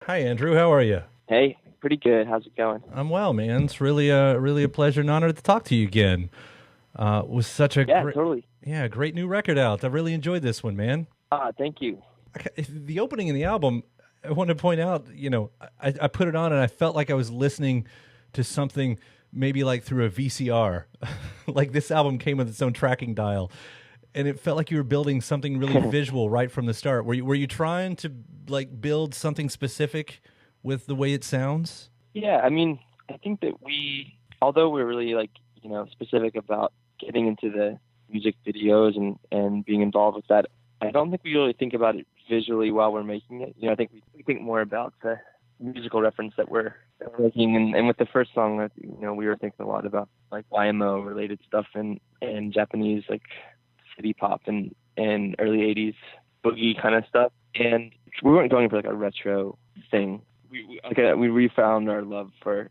Hi, Andrew. How are you? Hey, pretty good. How's it going? I'm well, man. It's really a pleasure and honor to talk to you again. It was such a Yeah, great, totally. great new record out. I really enjoyed this one, man. Thank you. The opening in the album, I want to point out, I put it on and I felt like I was listening to something maybe like through a VCR. Like this album came with its own tracking dial. And it felt like you were building something really visual right from the start. Were you trying to like build something specific with the way it sounds? Yeah, I mean, I think that although we're really specific about getting into the music videos and being involved with that, I don't think we really think about it visually while we're making it. I think we think more about the musical reference that we're making. And with the first song, we were thinking a lot about like YMO related stuff and Japanese like city pop and early 80s boogie kind of stuff. And we weren't going for like a retro thing. We refound our love for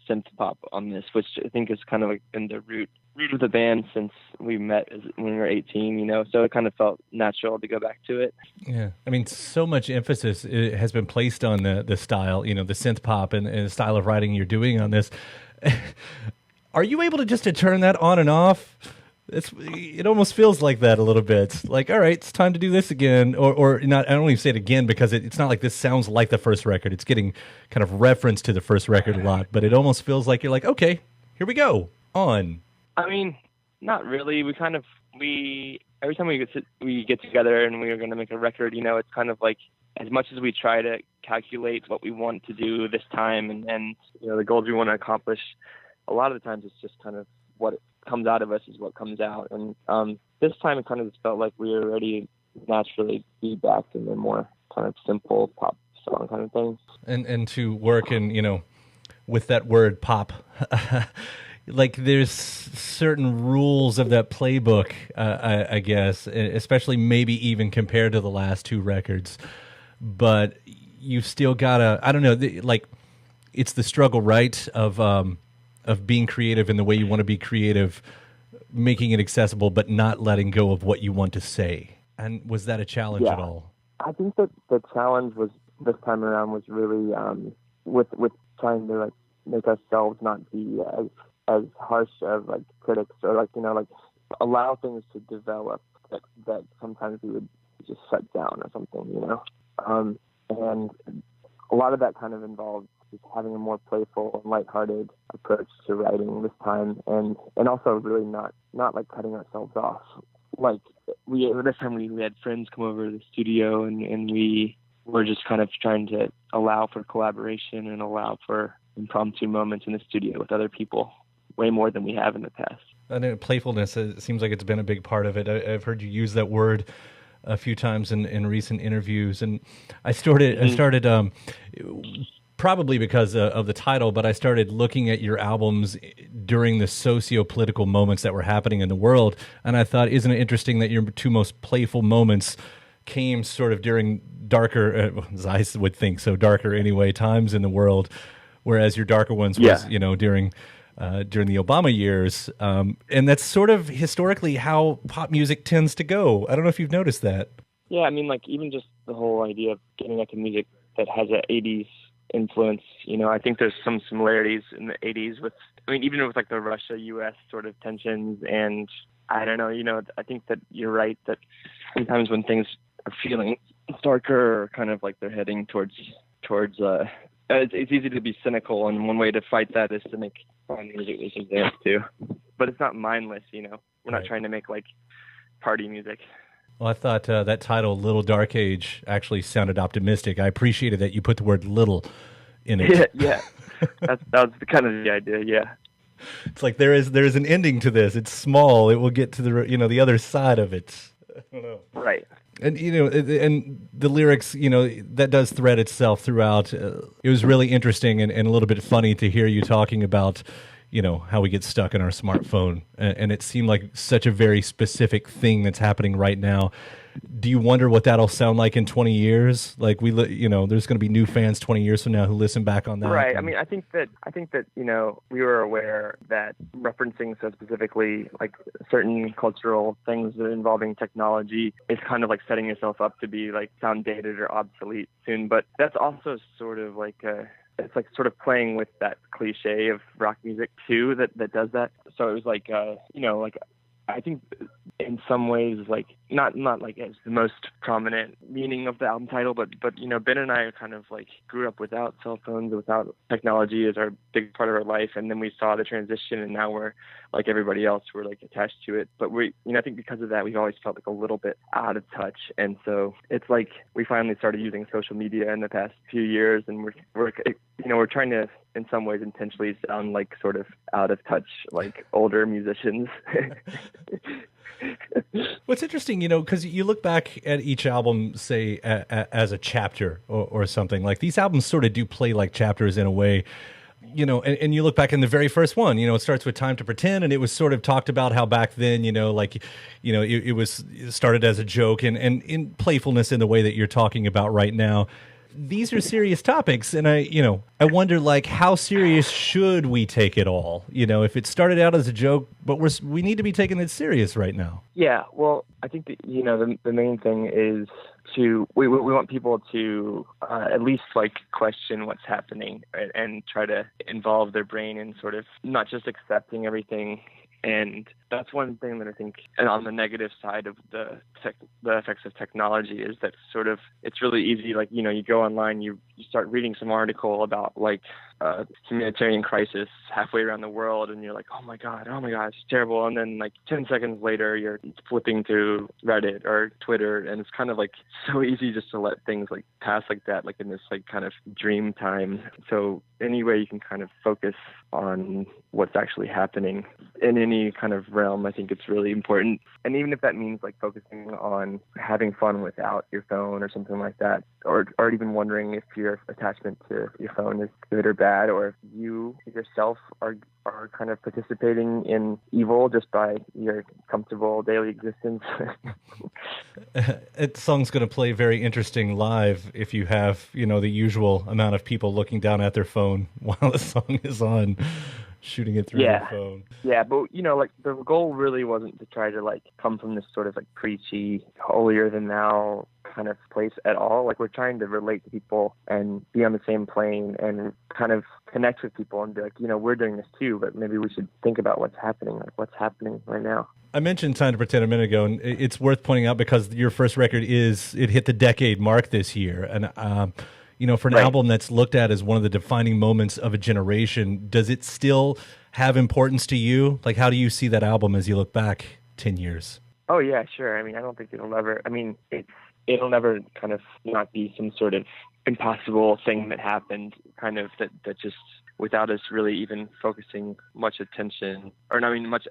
synth pop on this, which I think is kind of like been the root of the band since we met when we were 18, so it kind of felt natural to go back to it. Yeah. I mean, so much emphasis has been placed on the style, the synth pop and the style of writing you're doing on this. Are you able to turn that on and off? It almost feels like that a little bit. Like, all right, it's time to do this again, or not. I don't even say it again because it's not like this sounds like the first record. It's getting kind of reference to the first record a lot, but it almost feels like you're like, okay, here we go, on. I mean, not really. Every time we get together and we're going to make a record, it's kind of like as much as we try to calculate what we want to do this time and the goals we want to accomplish, a lot of the times it's just kind of what comes out of us is what comes out. And this time it kind of just felt like we were ready to naturally be back in the more kind of simple pop song kind of thing. And to work in, with that word pop, like there's certain rules of that playbook, I guess, especially maybe even compared to the last two records. But you've still got I don't know, like it's the struggle, right, of being creative in the way you want to be creative, making it accessible, but not letting go of what you want to say. And was that a challenge at all? I think that the challenge was this time around was really with trying to like make ourselves not be as harsh as like critics or allow things to develop that sometimes we would just shut down or something, and a lot of that kind of involved just having a more playful and lighthearted approach to writing this time, and also really not like cutting ourselves off. Like this time we had friends come over to the studio and we were just kind of trying to allow for collaboration and allow for impromptu moments in the studio with other people way more than we have in the past. I know playfulness, it seems like it's been a big part of it. I've heard you use that word a few times in recent interviews, and I started probably because of the title, but I started looking at your albums during the socio-political moments that were happening in the world, and I thought, isn't it interesting that your two most playful moments came sort of during darker, as I would think so, darker anyway, times in the world, whereas your darker ones was, during the Obama years, and that's sort of historically how pop music tends to go. I don't know if you've noticed that. Yeah, I mean, like even just the whole idea of getting into music that has an 80s influence, I think there's some similarities in the 80s even with like the Russia-US sort of tensions, and I don't know, I think that you're right that sometimes when things are feeling darker or kind of like they're heading towards it's easy to be cynical, and one way to fight that is to make fun music we can dance to. But it's not mindless, We're not trying to make like party music. Well, I thought that title, Little Dark Age, actually sounded optimistic. I appreciated that you put the word little in it. Yeah. That was kind of the idea, yeah. It's like there is an ending to this. It's small. It will get to the other side of it. I don't know. Right. And, and the lyrics, that does thread itself throughout. It was really interesting and a little bit funny to hear you talking about, how we get stuck in our smartphone. And it seemed like such a very specific thing that's happening right now. Do you wonder what that'll sound like in 20 years? Like there's going to be new fans 20 years from now who listen back on that. Right. I mean, I think that we were aware that referencing so specifically like certain cultural things involving technology is kind of like setting yourself up to be like sound dated or obsolete soon. But that's also sort of like it's like sort of playing with that cliche of rock music too that does that. So it was like I think in some ways, like not like as the most prominent meaning of the album title, but Ben and I kind of like grew up without cell phones, without technology as our big part of our life, and then we saw the transition, and now we're like everybody else, we're like attached to it. But I think because of that, we've always felt like a little bit out of touch, and so it's like we finally started using social media in the past few years, and we're trying to in some ways intentionally sound like sort of out of touch, like older musicians. What's interesting, because you look back at each album, say, as a chapter or something, like these albums sort of do play like chapters in a way, and you look back in the very first one, it starts with Time to Pretend, and it was sort of talked about how back then, it was started as a joke and in playfulness in the way that you're talking about right now. These are serious topics, and I wonder, like, how serious should we take it all? If it started out as a joke, but we need to be taking it serious right now. Yeah, well, I think that, the main thing is we want people to at least like question what's happening and try to involve their brain in sort of not just accepting everything. And that's one thing that I think, and on the negative side of the effects of technology, is that sort of it's really easy. Like, you go online, you start reading some article about like humanitarian crisis halfway around the world, and you're like, oh my god, it's terrible. And then like 10 seconds later, you're flipping to Reddit or Twitter, and it's kind of like so easy just to let things like pass like that, like in this like kind of dream time. So any way you can kind of focus on what's actually happening in any kind of realm, I think it's really important. And even if that means like focusing on having fun without your phone or something like that, or even wondering if your attachment to your phone is good or bad, or if you yourself are kind of participating in evil just by your comfortable daily existence. That song's going to play very interesting live if you have, the usual amount of people looking down at their phone while the song is on, shooting it through their phone. Yeah, but, like the goal really wasn't to try to like come from this sort of like preachy, holier than thou kind of place at all. Like we're trying to relate to people and be on the same plane and kind of connect with people and be like, we're doing this too, but maybe we should think about what's happening right now. I mentioned Time to Pretend a minute ago, and it's worth pointing out because your first record it hit the decade mark this year. And, for an album that's looked at as one of the defining moments of a generation, does it still have importance to you? Like, how do you see that album as you look back 10 years? Oh, yeah, sure. I mean, I don't think it'll never kind of not be some sort of impossible thing that happened, kind of that just without us really even focusing much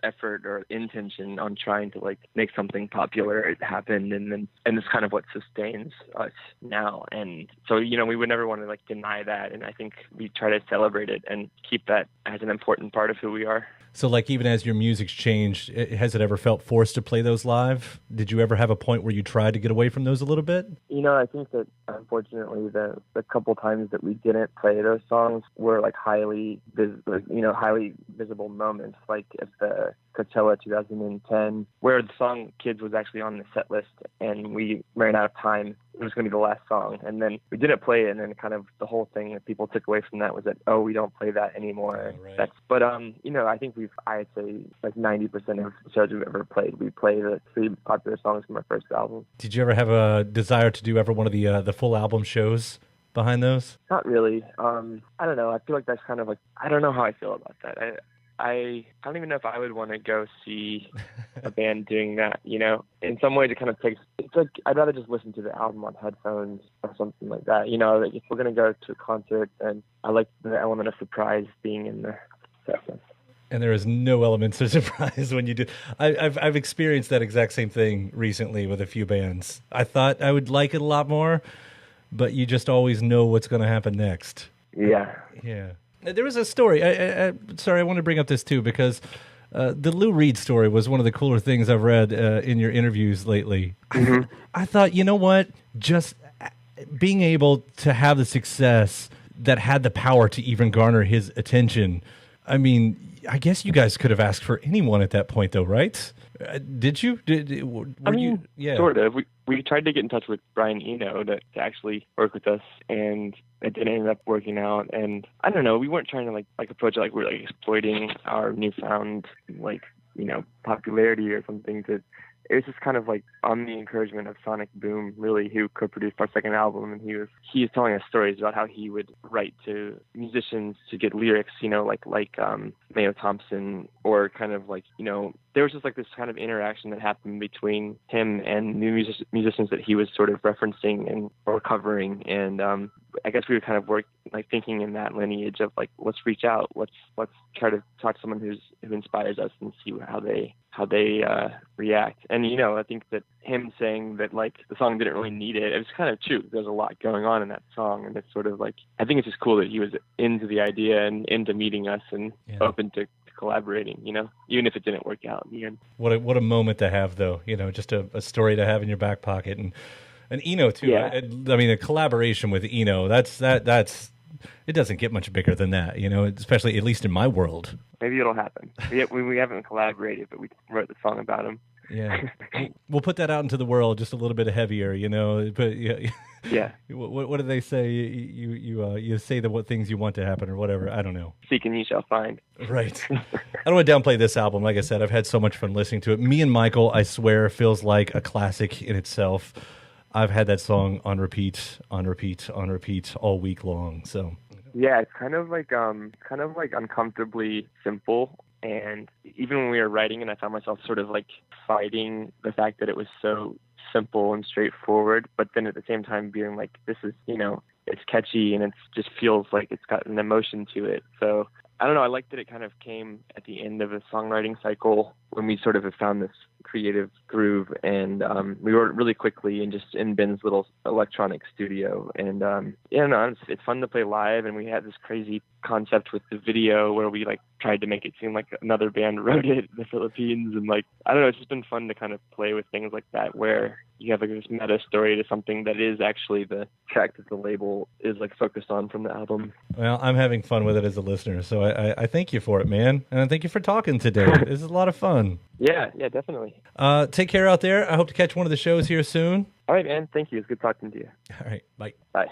effort or intention on trying to like make something popular, it happened, and it's kind of what sustains us now. And so we would never want to like deny that, and I think we try to celebrate it and keep that as an important part of who we are. So like even as your music's changed, has it ever felt forced to play those live? Did you ever have a point where you tried to get away from those a little bit? I think that unfortunately the couple times that we didn't play those songs were like highly visible moments, like at the Coachella 2010, where the song Kids was actually on the set list and we ran out of time. It was going to be the last song, and then we didn't play it, and then kind of the whole thing that people took away from that was that, we don't play that anymore. Oh, right. I think I'd say like 90% of the shows we've ever played, we play the 3 popular songs from our first album. Did you ever have a desire to do ever one of the full album shows behind those? Not really. I don't know. I feel like that's kind of like, I don't know how I feel about that. I don't even know if I would want to go see a band doing that, In some ways it kind of takes, it's like, I'd rather just listen to the album on headphones or something like that. Like if we're going to go to a concert, and I like the element of surprise being in the set list. And there is no elements of surprise when you do. I've experienced that exact same thing recently with a few bands. I thought I would like it a lot more, but you just always know what's going to happen next. Yeah. Yeah. There was a story. Sorry, I want to bring up this too because the Lou Reed story was one of the cooler things I've read in your interviews lately. Mm-hmm. I thought, you know what? Just being able to have the success that had the power to even garner his attention. I mean, I guess you guys could have asked for anyone at that point, though, right? Did you? Yeah. Sort of. We tried to get in touch with Brian Eno to actually work with us, and it didn't end up working out. And I don't know, we weren't trying to like approach it like we're like exploiting our newfound popularity or something. It was just kind of like on the encouragement of Sonic Boom, really, who co-produced our second album, and he was telling us stories about how he would write to musicians to get lyrics, like Mayo Thompson, or kind of like, there was just like this kind of interaction that happened between him and new musicians that he was sort of referencing or covering, and I guess we would kind of work like thinking in that lineage of like, let's reach out, let's try to talk to someone who inspires us and see how they react. And I think that him saying that like the song didn't really need it was kind of true. There's a lot going on in that song, and it's sort of like, I think it's just cool that he was into the idea and into meeting us and open to collaborating, even if it didn't work out in the end. What a moment to have, though, just a story to have in your back pocket. And Eno too. Yeah. I mean, a collaboration with Eno, that's it doesn't get much bigger than that, especially at least in my world. Maybe it'll happen. We haven't collaborated, but we wrote the song about him. Yeah, we'll put that out into the world just a little bit heavier, But yeah. What do they say? You say what things you want to happen or whatever. I don't know. Seek and you shall find. Right. I don't want to downplay this album. Like I said, I've had so much fun listening to it. Me and Michael, I swear, feels like a classic in itself. I've had that song on repeat all week long. So yeah, it's kind of like uncomfortably simple. And even when we were writing, and I found myself sort of like fighting the fact that it was so simple and straightforward, but then at the same time being like, this is, it's catchy and it just feels like it's got an emotion to it. So I don't know. I like that it kind of came at the end of a songwriting cycle when we sort of have found this creative groove, and we wrote it really quickly and just in Ben's little electronic studio. And it's fun to play live, and we had this crazy concept with the video where we like tried to make it seem like another band wrote it in the Philippines, and like, I don't know, it's just been fun to kind of play with things like that where you have like this meta story to something that is actually the track that the label is like focused on from the album. Well, I'm having fun with it as a listener, so I thank you for it, man, and I thank you for talking today. This is a lot of fun. Yeah, definitely. Take care out there. I hope to catch one of the shows here soon. All right, man. Thank you. It's good talking to you. All right. Bye. Bye.